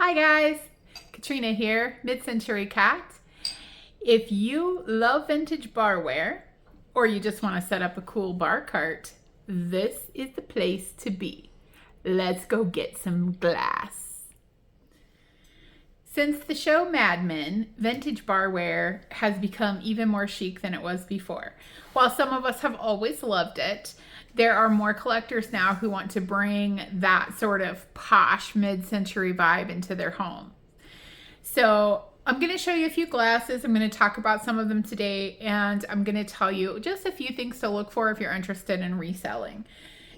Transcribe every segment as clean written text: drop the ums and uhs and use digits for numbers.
Hi guys, Katrina here, Mid-Century Cat. If you love vintage barware or you just want to set up a cool bar cart, this is the place to be. Let's go get some glass. Since the show Mad Men, vintage barware has become even more chic than it was before. While some of us have always loved it, there are more collectors now who want to bring that sort of posh mid-century vibe into their home. So I'm going to show you a few glasses. I'm going to talk about some of them today, and I'm going to tell you just a few things to look for if you're interested in reselling.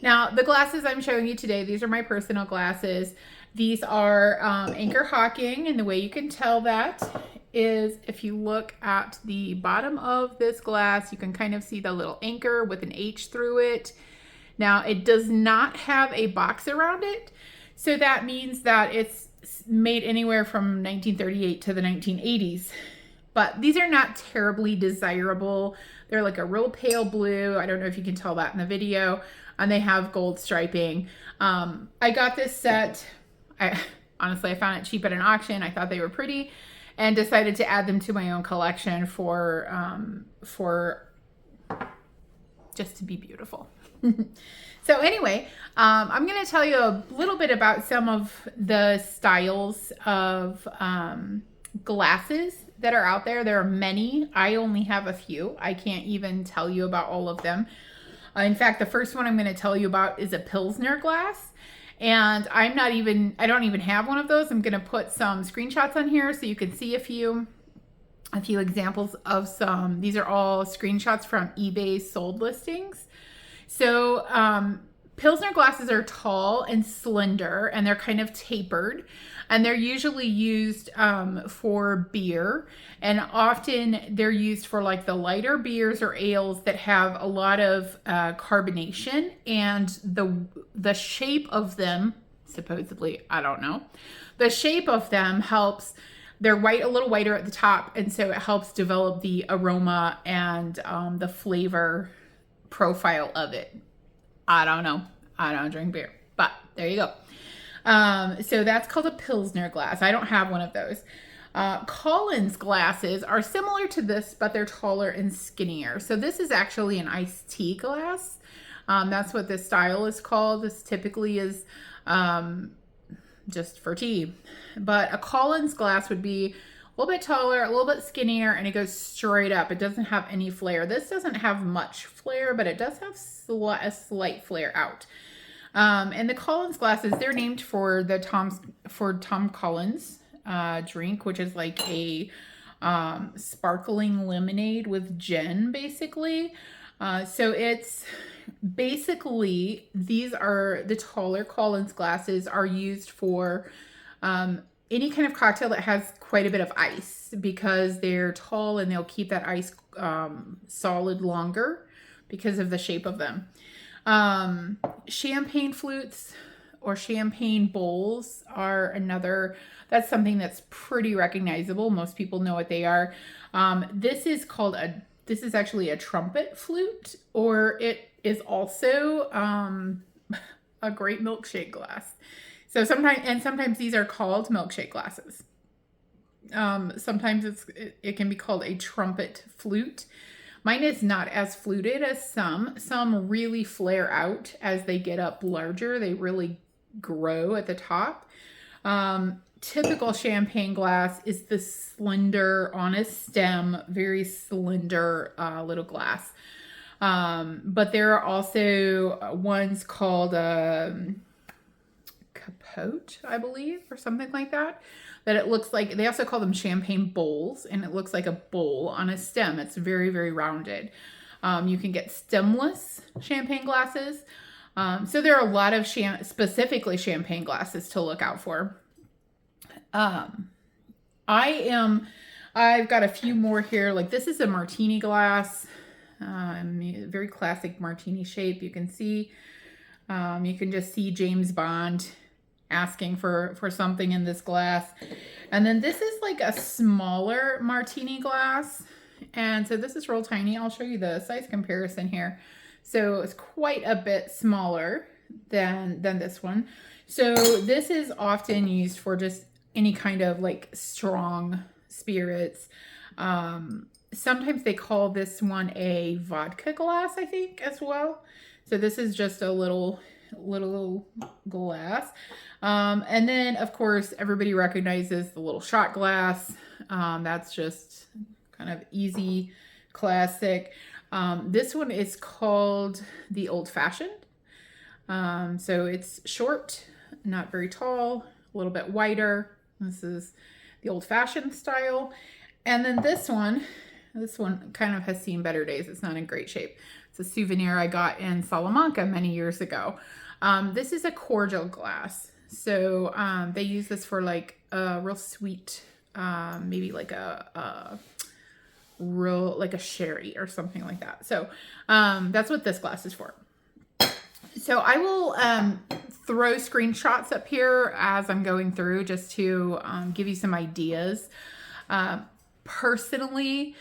Now, the glasses I'm showing you today, these are my personal glasses. These are Anchor Hocking, and the way you can tell that is if you look at the bottom of this glass, you can kind of see the little anchor with an H through it. Now, it does not have a box around it, so that means that it's made anywhere from 1938 to the 1980s. But these are not terribly desirable. They're like a real pale blue. I don't know if you can tell that in the video. And they have gold striping. I got this set. Honestly, I found it cheap at an auction. I thought they were pretty and decided to add them to my own collection for just to be beautiful. So anyway, I'm going to tell you a little bit about some of the styles of glasses that are out there. There are many. I only have a few. I can't even tell you about all of them. In fact, the first one I'm going to tell you about is a Pilsner glass. And I don't even have one of those. I'm going to put some screenshots on here so you can see a few examples of some. These are all screenshots from eBay sold listings. So Pilsner glasses are tall and slender, and they're kind of tapered, and they're usually used for beer, and often they're used for like the lighter beers or ales that have a lot of carbonation, and the shape of them, supposedly, I don't know, the shape of them helps. They're white, a little whiter at the top, and so it helps develop the aroma and the flavor profile of it. I don't know. I don't drink beer, but there you go. So that's called a Pilsner glass. I don't have one of those. Collins glasses are similar to this, but they're taller and skinnier. So this is actually an iced tea glass. That's what this style is called. This typically is just for tea. But a Collins glass would be a little bit taller, a little bit skinnier, and it goes straight up. It doesn't have any flare. This doesn't have much flare, but it does have a slight flare out. And the Collins glasses, they're named for Tom Collins drink, which is like a sparkling lemonade with gin, basically. So it's basically, these are the taller Collins glasses are used for any kind of cocktail that has quite a bit of ice, because they're tall and they'll keep that ice solid longer because of the shape of them. Champagne flutes or champagne bowls are another, that's something that's pretty recognizable. Most people know what they are. This is actually a trumpet flute, or it is also a great milkshake glass. So sometimes these are called milkshake glasses. Sometimes it can be called a trumpet flute. Mine is not as fluted as some. Some really flare out as they get up larger. They really grow at the top. Typical champagne glass is the slender, on a stem, very slender little glass. But there are also ones called capote, I believe, or something like that. That it looks like, they also call them champagne bowls, and it looks like a bowl on a stem. It's very, very rounded. You can get stemless champagne glasses. So there are a lot of specifically champagne glasses to look out for. I've got a few more here. Like this is a martini glass, very classic martini shape. You can see, you can just see James Bond asking for something in this glass. And then this is like a smaller martini glass. And so this is real tiny. I'll show you the size comparison here. So it's quite a bit smaller than this one. So this is often used for just any kind of like strong spirits. Sometimes they call this one a vodka glass, I think, as well. So this is just a little glass. And then of course everybody recognizes the little shot glass. That's just kind of easy, classic. This one is called the Old Fashioned. So it's short, not very tall, a little bit wider. This is the Old Fashioned style. And then this one kind of has seen better days. It's not in great shape. It's a souvenir I got in Salamanca many years ago. This is a cordial glass. So they use this for like a real sweet, maybe like a sherry or something like that. So that's what this glass is for. So I will throw screenshots up here as I'm going through just to give you some ideas. Personally,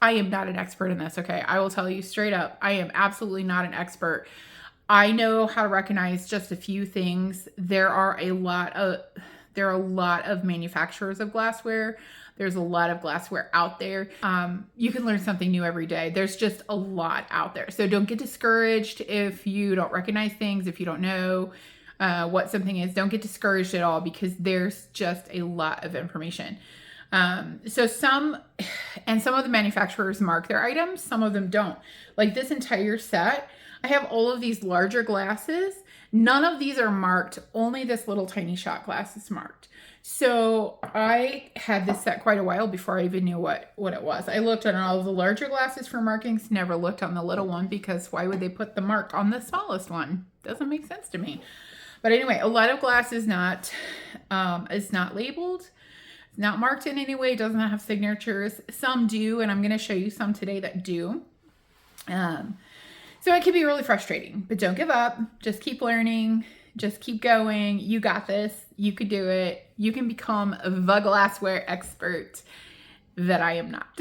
I am not an expert in this, okay? I will tell you straight up, I am absolutely not an expert. I know how to recognize just a few things. There are a lot of manufacturers of glassware. There's a lot of glassware out there. You can learn something new every day. There's just a lot out there. So don't get discouraged if you don't recognize things, if you don't know what something is. Don't get discouraged at all because there's just a lot of information. So some of the manufacturers mark their items, some of them don't. Like this entire set, I have all of these larger glasses. None of these are marked. Only this little tiny shot glass is marked. So I had this set quite a while before I even knew what it was. I looked on all of the larger glasses for markings, never looked on the little one because why would they put the mark on the smallest one? Doesn't make sense to me. But anyway, a lot of glass is not labeled, not marked in any way, doesn't have signatures. Some do, and I'm going to show you some today that do. So it can be really frustrating, but don't give up. Just keep learning. Just keep going. You got this. You could do it. You can become the glassware expert that I am not.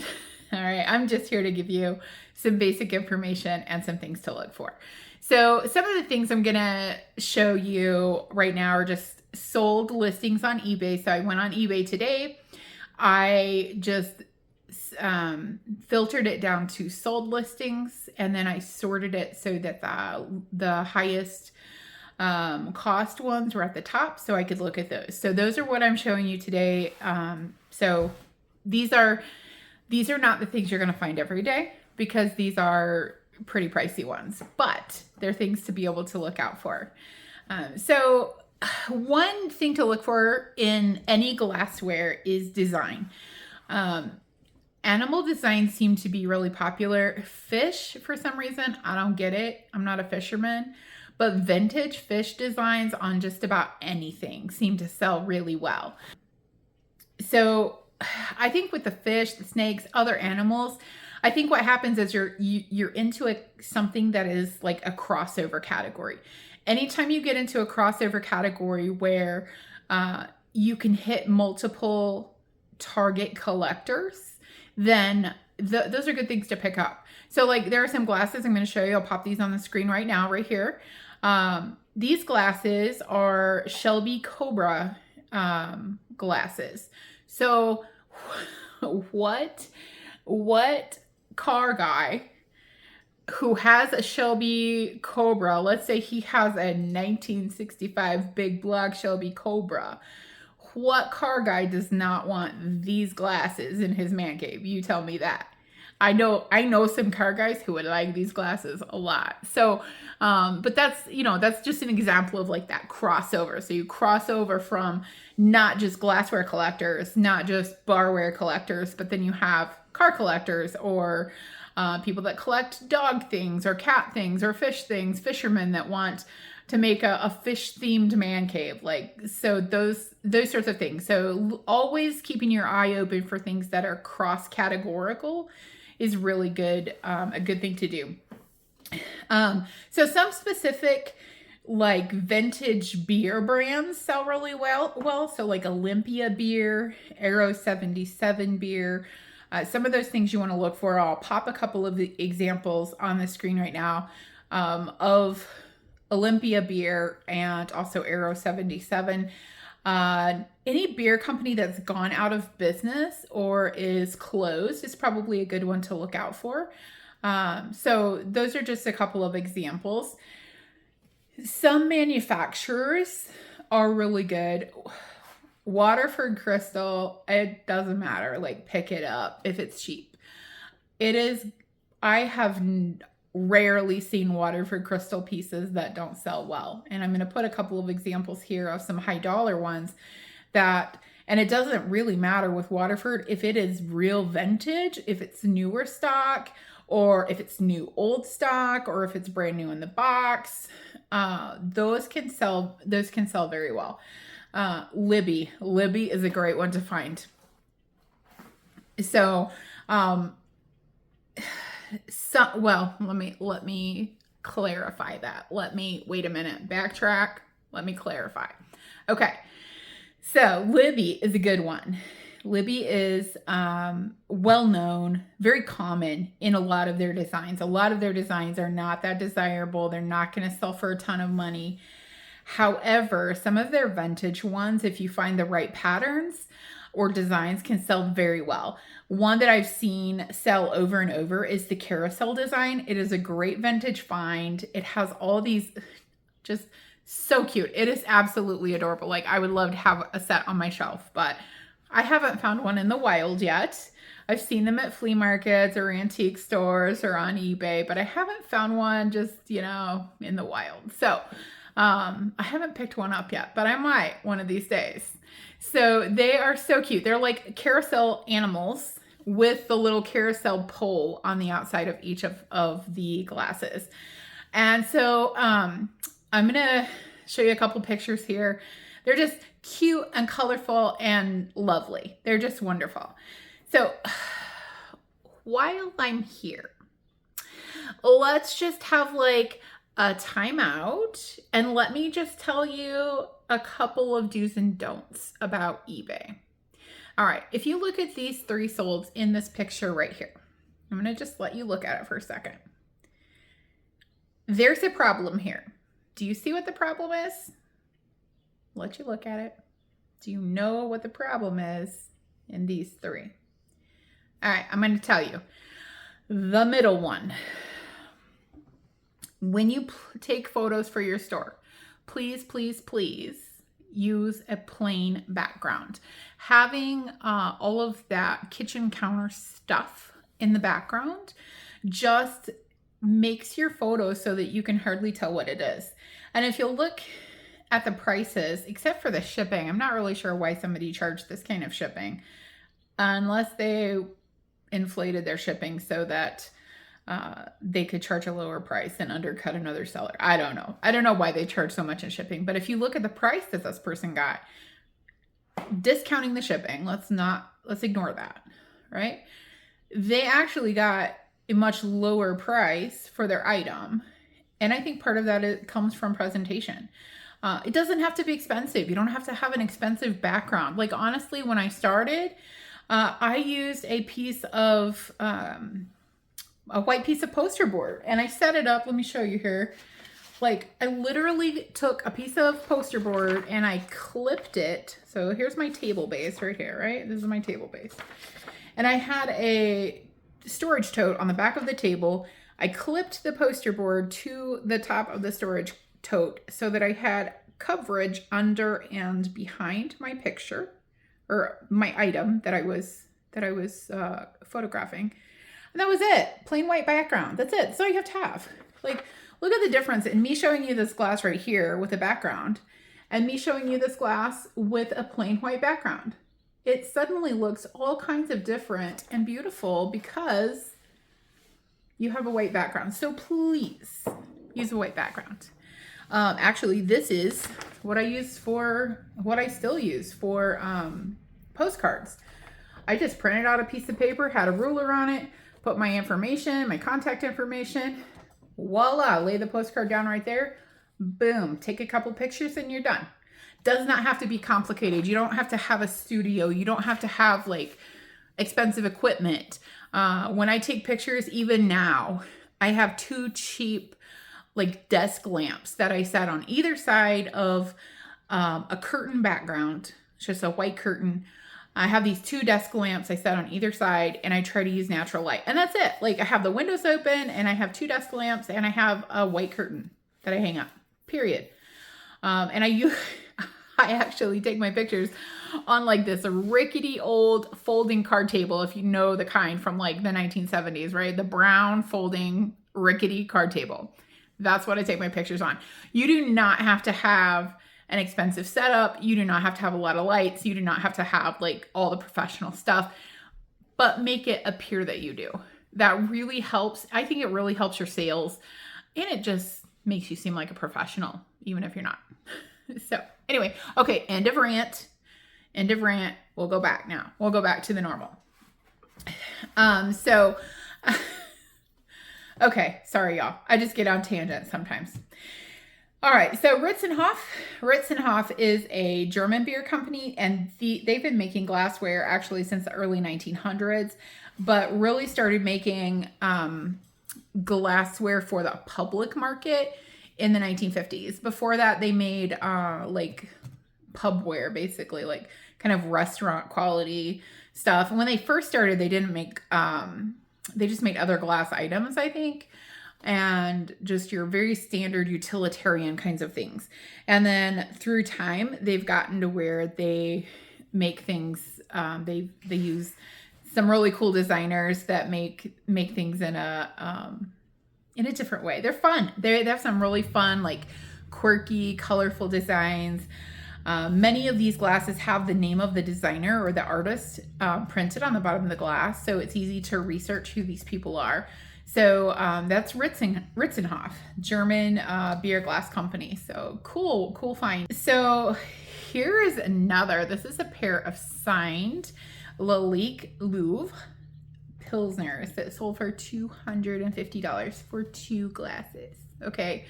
All right. I'm just here to give you some basic information and some things to look for. So some of the things I'm going to show you right now are just sold listings on eBay. So I went on eBay today. I just filtered it down to sold listings, and then I sorted it so that the highest cost ones were at the top so I could look at those. So those are what I'm showing you today. So these are not the things you're going to find every day because these are pretty pricey ones, but they're things to be able to look out for. So one thing to look for in any glassware is design. Animal designs seem to be really popular. Fish, for some reason, I don't get it. I'm not a fisherman. But vintage fish designs on just about anything seem to sell really well. So I think with the fish, the snakes, other animals, I think what happens is you're into something that is like a crossover category. Anytime you get into a crossover category where you can hit multiple target collectors, then those are good things to pick up. So like there are some glasses I'm going to show you. I'll pop these on the screen right now, right here. These glasses are Shelby Cobra glasses. So what car guy who has a Shelby Cobra, let's say he has a 1965 big black Shelby Cobra, what car guy does not want these glasses in his man cave? You tell me that. I know some car guys who would like these glasses a lot. So, but that's just an example of like that crossover. So you cross over from not just glassware collectors, not just barware collectors, but then you have car collectors or people that collect dog things or cat things or fish things, fishermen that want to make a fish themed man cave. Like, so those sorts of things. So always keeping your eye open for things that are cross categorical is really good, a good thing to do. So some specific like vintage beer brands sell really well. So like Olympia beer, Aero 77 beer, some of those things you want to look for. I'll pop a couple of the examples on the screen right now of Olympia beer and also Aero 77. Any beer company that's gone out of business or is closed is probably a good one to look out for. So those are just a couple of examples. Some manufacturers are really good. Waterford Crystal, it doesn't matter. Like, pick it up if it's cheap. It is, I have rarely seen Waterford Crystal pieces that don't sell well. And I'm going to put a couple of examples here of some high dollar ones that, and it doesn't really matter with Waterford if it is real vintage, if it's newer stock, or if it's new old stock, or if it's brand new in the box. Those can sell very well. Libby is a great one to find. So, well, let me clarify that. Wait a minute, backtrack. Let me clarify. Okay. So Libby is a good one. Libby is well known, very common in a lot of their designs. A lot of their designs are not that desirable. They're not going to sell for a ton of money. However, some of their vintage ones, if you find the right patterns or designs, can sell very well. One that I've seen sell over and over is the carousel design. It is a great vintage find. It has all these, just so cute. It is absolutely adorable. Like, I would love to have a set on my shelf, but I haven't found one in the wild yet. I've seen them at flea markets or antique stores or on eBay, but I haven't found one just, in the wild. So I haven't picked one up yet, but I might one of these days. So they are so cute. They're like carousel animals with the little carousel pole on the outside of each of the glasses. And so I'm going to show you a couple pictures here. They're just cute and colorful and lovely. They're just wonderful. So while I'm here, let's just have like a timeout and let me just tell you a couple of do's and don'ts about eBay. All right, if you look at these three solds in this picture right here, I'm going to just let you look at it for a second. There's a problem here. Do you see what the problem is? Let you look at it. Do you know what the problem is in these three? All right, I'm going to tell you. The middle one. When you take photos for your store, please, please, please use a plain background. Having all of that kitchen counter stuff in the background just makes your photo so that you can hardly tell what it is. And if you'll look at the prices, except for the shipping, I'm not really sure why somebody charged this kind of shipping, unless they inflated their shipping so that they could charge a lower price and undercut another seller. I don't know. I don't know why they charge so much in shipping, but if you look at the price that this person got, discounting the shipping, let's ignore that, right? They actually got a much lower price for their item. And I think part of that comes from presentation. It doesn't have to be expensive. You don't have to have an expensive background. Like, honestly, when I started, I used a white piece of poster board, and I set it up. Let me show you here. Like, I literally took a piece of poster board and I clipped it. So here's my table base right here, right? This is my table base. And I had a storage tote on the back of the table. I clipped the poster board to the top of the storage tote so that I had coverage under and behind my picture or my item that I was photographing. And that was it. Plain white background. That's it. That's all you have to have. Like, look at the difference in me showing you this glass right here with a background and me showing you this glass with a plain white background. It suddenly looks all kinds of different and beautiful because you have a white background. So please use a white background. Actually, this is what I still use for postcards. I just printed out a piece of paper, had a ruler on it, put my information, my contact information, voila, lay the postcard down right there. Boom, take a couple pictures and you're done. Does not have to be complicated. You don't have to have a studio. You don't have to have like expensive equipment. When I take pictures, even now, I have two cheap like desk lamps that I set on either side of a curtain background. It's just a white curtain. I have these 2 desk lamps I set on either side, and I try to use natural light. And that's it. Like, I have the windows open, and I have 2 desk lamps, and I have a white curtain that I hang up, period. And I actually take my pictures on like this rickety old folding card table, if you know the kind from like the 1970s, right? The brown folding rickety card table. That's what I take my pictures on. You do not have to have an expensive setup. You do not have to have a lot of lights. You do not have to have like all the professional stuff, but make it appear that you do. That really helps. I think it really helps your sales, and it just makes you seem like a professional, even if you're not. So anyway, okay, end of rant. End of rant. We'll go back now. We'll go back to the normal. Okay, sorry y'all. I just get on tangents sometimes. All right, so Ritzenhoff. Ritzenhoff is a German beer company, and they've been making glassware actually since the early 1900s, but really started making glassware for the public market in the 1950s. Before that, they made like pubware, basically, like kind of restaurant quality stuff. And when they first started, they didn't make, they just made other glass items, I think, and just your very standard utilitarian kinds of things. And then through time, they've gotten to where they make things, they use some really cool designers that make things in a different way. They're fun. They have some really fun, like quirky, colorful designs. Many of these glasses have the name of the designer or the artist printed on the bottom of the glass, so it's easy to research who these people are. So that's Ritzenhoff, German beer glass company. So cool find. So here is another. This is a pair of signed Lalique Louvre Pilsners that sold for $250 for 2 glasses. Okay.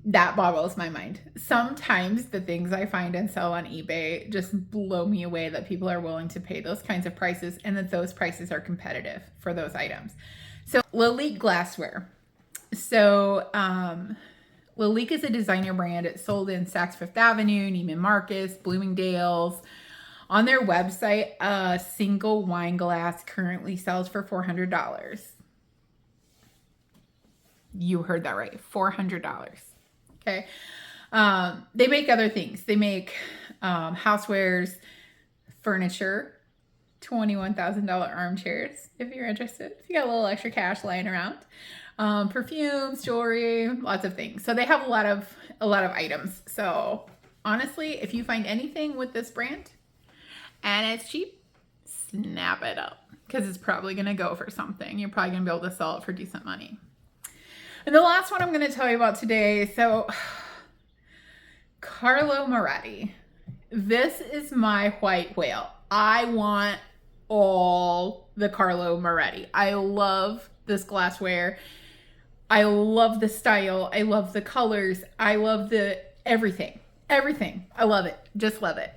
That boggles my mind. Sometimes the things I find and sell on eBay just blow me away that people are willing to pay those kinds of prices, and that those prices are competitive for those items. So Lalique Glassware. So Lalique is a designer brand. It's sold in Saks Fifth Avenue, Neiman Marcus, Bloomingdale's. On their website, a single wine glass currently sells for $400. You heard that right, $400. Okay. They make other things. They make housewares, furniture, $21,000 armchairs, if you're interested, if you got a little extra cash lying around, perfumes, jewelry, lots of things. So they have a lot of items. So honestly, if you find anything with this brand and it's cheap, snap it up, because it's probably going to go for something. You're probably going to be able to sell it for decent money. And the last one I'm going to tell you about today, so Carlo Moretti. This is my white whale. I want all the Carlo Moretti. I love this glassware. I love the style. I love the colors. I love the everything. Everything. I love it. Just love it.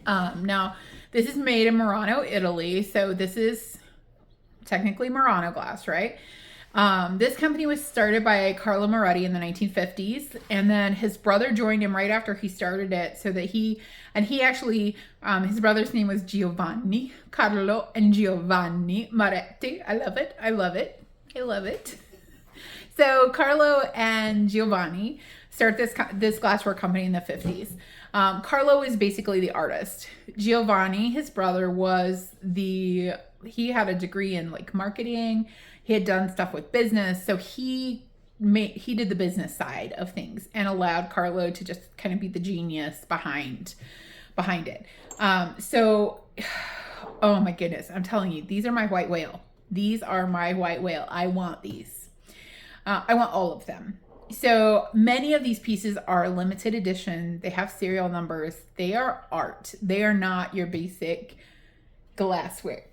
Now, this is made in Murano, Italy. So this is technically Murano glass, right? This company was started by Carlo Moretti in the 1950s, and then his brother joined him right after he started it, so that he actually, his brother's name was Giovanni, Carlo and Giovanni Moretti. I love it. I love it. I love it. So Carlo and Giovanni started this glassware company in the 50s. Carlo is basically the artist. Giovanni, his brother, he had a degree in like marketing. He had done stuff with business, so he did the business side of things and allowed Carlo to just kind of be the genius behind it. So, oh my goodness, I'm telling you, these are my white whale. These are my white whale. I want these. I want all of them. So many of these pieces are limited edition. They have serial numbers. They are art. They are not your basic glassware.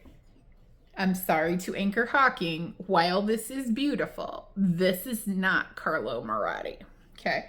I'm sorry to Anchor Hocking. While this is beautiful, this is not Carlo Moretti. Okay.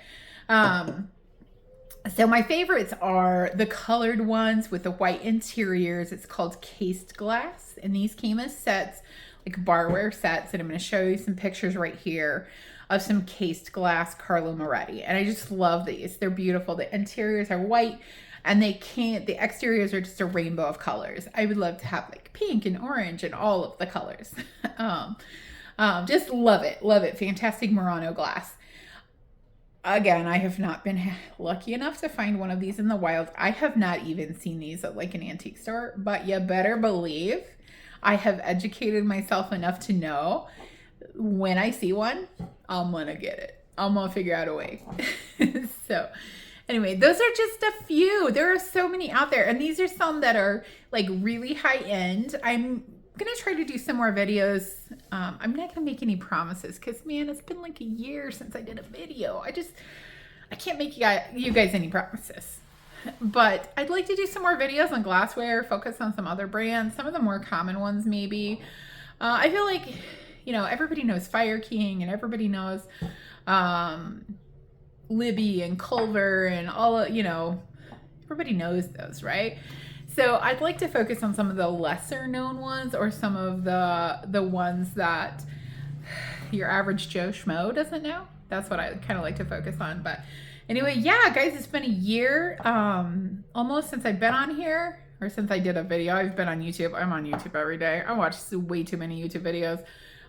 So my favorites are the colored ones with the white interiors. It's called cased glass. And these came as sets, like Barware sets. And I'm going to show you some pictures right here. of some cased glass Carlo Moretti. And I just love these. They're beautiful. The interiors are white and the exteriors are just a rainbow of colors. I would love to have like pink and orange and all of the colors. Just love it. Love it. Fantastic Murano glass. Again, I have not been lucky enough to find one of these in the wild. I have not even seen these at like an antique store, but you better believe I have educated myself enough to know when I see one, I'm gonna get it. I'm gonna figure out a way. So anyway, those are just a few. There are so many out there, and these are some that are like really high end. I'm gonna try to do some more videos. I'm not gonna make any promises because man, it's been like a year since I did a video. I can't make you guys any promises, but I'd like to do some more videos on glassware, focus on some other brands, some of the more common ones maybe. I feel like, you know, everybody knows Fire King and everybody knows Libby and Culver and all, you know, everybody knows those, right? So I'd like to focus on some of the lesser known ones, or some of the ones that your average Joe Schmo doesn't know. That's what I kind of like to focus on. But anyway, yeah, guys, it's been a year almost since I've been on here, or since I did a video. I've been on YouTube. I'm on YouTube every day. I watch way too many YouTube videos.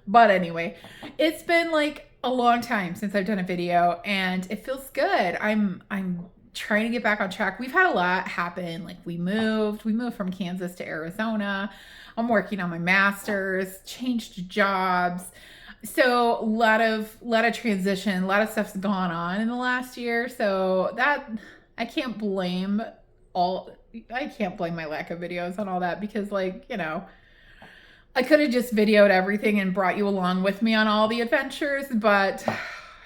But anyway, it's been like a long time since I've done a video, and it feels good. I'm trying to get back on track. We've had a lot happen. Like we moved from Kansas to Arizona. I'm working on my master's, changed jobs. So a lot of transition, a lot of stuff's gone on in the last year. So that I can't blame my lack of videos on all that, because like, you know, I could have just videoed everything and brought you along with me on all the adventures, but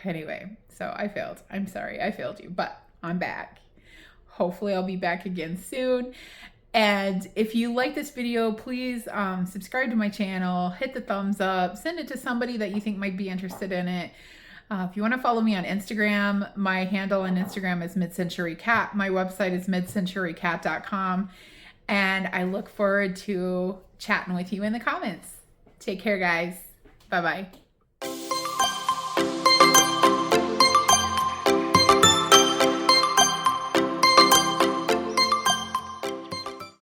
anyway, so I failed. I'm sorry, I failed you, but I'm back. Hopefully I'll be back again soon. And if you like this video, please subscribe to my channel, hit the thumbs up, send it to somebody that you think might be interested in it. If you want to follow me on Instagram, my handle on Instagram is midcenturycat. My website is midcenturycat.com. And I look forward to chatting with you in the comments. Take care, guys. Bye-bye.